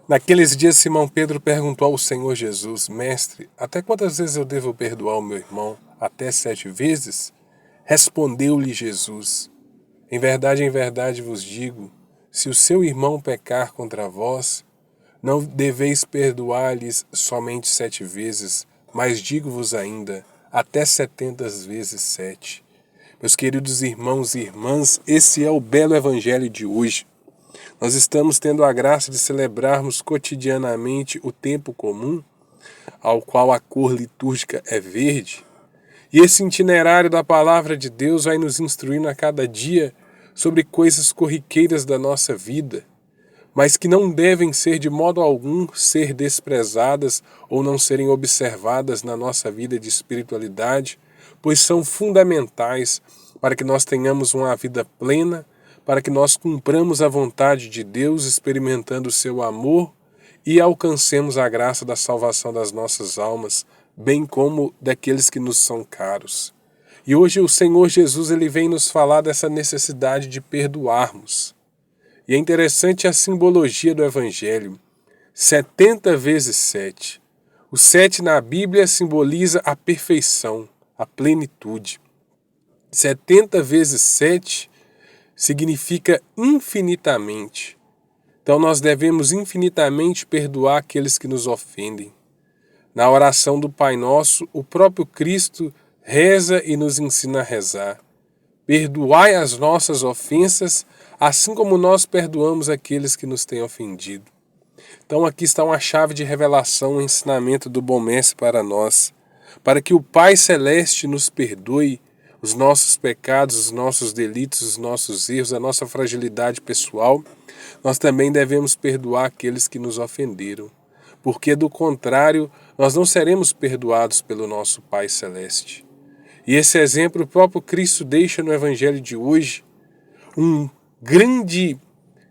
Naqueles dias, Simão Pedro perguntou ao Senhor Jesus: Mestre, até quantas vezes eu devo perdoar o meu irmão? Até 7 vezes? Respondeu-lhe Jesus: em verdade vos digo, se o seu irmão pecar contra vós, não deveis perdoar-lhes somente 7 vezes, mas digo-vos ainda, até 70 vezes 7. Meus queridos irmãos e irmãs, esse é o belo evangelho de hoje. Nós estamos tendo a graça de celebrarmos cotidianamente o tempo comum, ao qual a cor litúrgica é verde, e esse itinerário da palavra de Deus vai nos instruindo a cada dia sobre coisas corriqueiras da nossa vida, mas que não devem ser de modo algum ser desprezadas ou não serem observadas na nossa vida de espiritualidade, pois são fundamentais para que nós tenhamos uma vida plena, para que nós cumpramos a vontade de Deus, experimentando o seu amor e alcancemos a graça da salvação das nossas almas, bem como daqueles que nos são caros. E hoje o Senhor Jesus ele vem nos falar dessa necessidade de perdoarmos. E é interessante a simbologia do Evangelho. 70 vezes 7. O 7 na Bíblia simboliza a perfeição, a plenitude. 70 vezes 7 significa infinitamente. Então nós devemos infinitamente perdoar aqueles que nos ofendem. Na oração do Pai Nosso, o próprio Cristo reza e nos ensina a rezar. Perdoai as nossas ofensas, assim como nós perdoamos aqueles que nos têm ofendido. Então aqui está uma chave de revelação, um ensinamento do bom mestre para nós, para que o Pai Celeste nos perdoe os nossos pecados, os nossos delitos, os nossos erros, a nossa fragilidade pessoal. Nós também devemos perdoar aqueles que nos ofenderam, porque do contrário, nós não seremos perdoados pelo nosso Pai Celeste. E esse exemplo o próprio Cristo deixa no Evangelho de hoje, um grande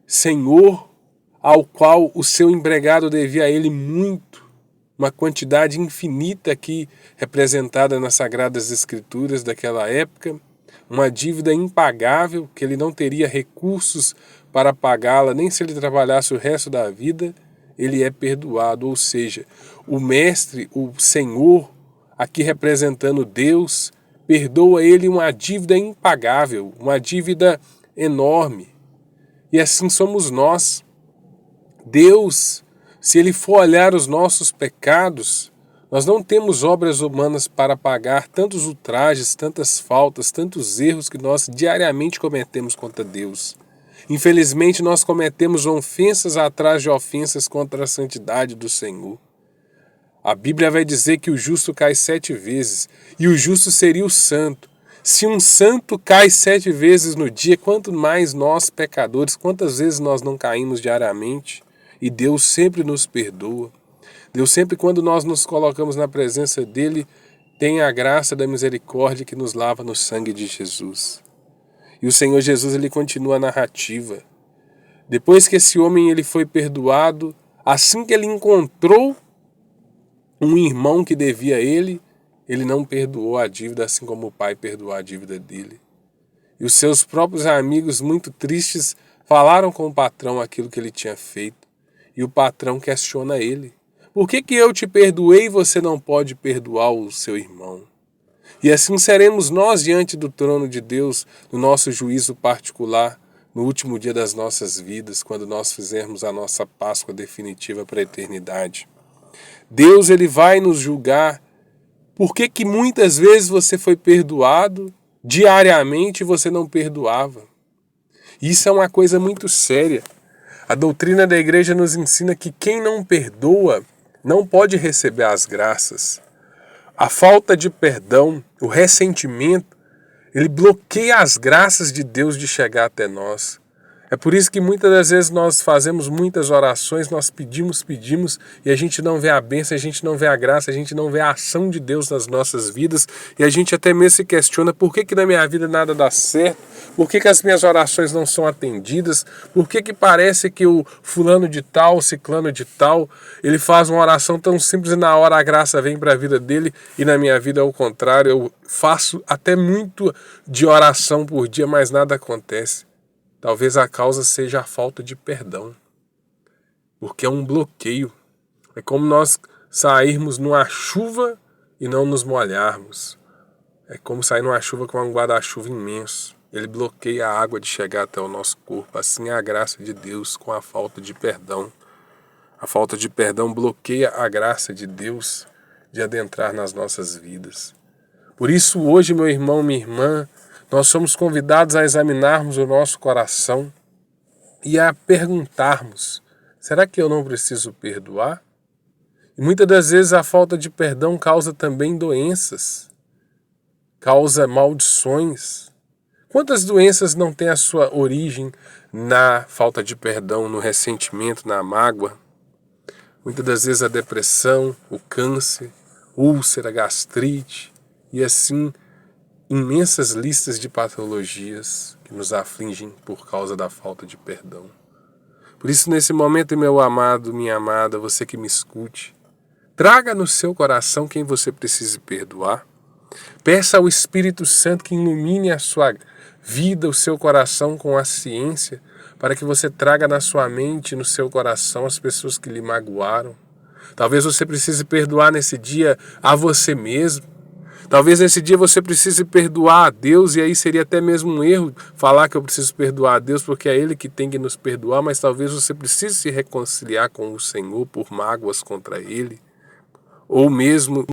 senhor ao qual o seu empregado devia a ele muito, uma quantidade infinita aqui representada nas Sagradas Escrituras daquela época, uma dívida impagável que ele não teria recursos para pagá-la, nem se ele trabalhasse o resto da vida, ele é perdoado. Ou seja, o Mestre, o Senhor, aqui representando Deus, perdoa ele uma dívida impagável, uma dívida enorme. E assim somos nós. Deus, se Ele for olhar os nossos pecados, nós não temos obras humanas para pagar tantos ultrajes, tantas faltas, tantos erros que nós diariamente cometemos contra Deus. Infelizmente, nós cometemos ofensas atrás de ofensas contra a santidade do Senhor. A Bíblia vai dizer que o justo cai 7 vezes, e o justo seria o santo. Se um santo cai 7 vezes no dia, quanto mais nós, pecadores, quantas vezes nós não caímos diariamente? E Deus sempre nos perdoa. Deus sempre, quando nós nos colocamos na presença dEle, tem a graça da misericórdia que nos lava no sangue de Jesus. E o Senhor Jesus, ele continua a narrativa. Depois que esse homem ele foi perdoado, assim que ele encontrou um irmão que devia a ele não perdoou a dívida, assim como o pai perdoou a dívida dele. E os seus próprios amigos, muito tristes, falaram com o patrão aquilo que ele tinha feito. E o patrão questiona ele: por que eu te perdoei e você não pode perdoar o seu irmão? E assim seremos nós diante do trono de Deus, no nosso juízo particular, no último dia das nossas vidas, quando nós fizermos a nossa Páscoa definitiva para a eternidade. Deus ele vai nos julgar. Por que muitas vezes você foi perdoado diariamente e você não perdoava? Isso é uma coisa muito séria. A doutrina da igreja nos ensina que quem não perdoa não pode receber as graças. A falta de perdão, o ressentimento, ele bloqueia as graças de Deus de chegar até nós. É por isso que muitas das vezes nós fazemos muitas orações, nós pedimos e a gente não vê a bênção, a gente não vê a graça, a gente não vê a ação de Deus nas nossas vidas e a gente até mesmo se questiona por que na minha vida nada dá certo, por que as minhas orações não são atendidas, por que parece que o fulano de tal, o ciclano de tal, ele faz uma oração tão simples e na hora a graça vem para a vida dele e na minha vida é o contrário, eu faço até muito de oração por dia, mas nada acontece. Talvez a causa seja a falta de perdão. porque é um bloqueio. É como nós sairmos numa chuva e não nos molharmos. É como sair numa chuva com um guarda-chuva imenso. Ele bloqueia a água de chegar até o nosso corpo. Assim é a graça de Deus com a falta de perdão. A falta de perdão bloqueia a graça de Deus de adentrar nas nossas vidas. Por isso hoje, meu irmão, minha irmã, nós somos convidados a examinarmos o nosso coração e a perguntarmos: será que eu não preciso perdoar? E muitas das vezes a falta de perdão causa também doenças, causa maldições. Quantas doenças não têm a sua origem na falta de perdão, no ressentimento, na mágoa? Muitas das vezes a depressão, o câncer, úlcera, gastrite e assim imensas listas de patologias que nos afligem por causa da falta de perdão. Por isso, nesse momento, meu amado, minha amada, você que me escute, traga no seu coração quem você precisa perdoar. Peça ao Espírito Santo que ilumine a sua vida, o seu coração com a ciência, para que você traga na sua mente, no seu coração, as pessoas que lhe magoaram. Talvez você precise perdoar nesse dia a você mesmo. Talvez nesse dia você precise perdoar a Deus, e aí seria até mesmo um erro falar que eu preciso perdoar a Deus, porque é Ele que tem que nos perdoar, mas talvez você precise se reconciliar com o Senhor por mágoas contra Ele, ou mesmo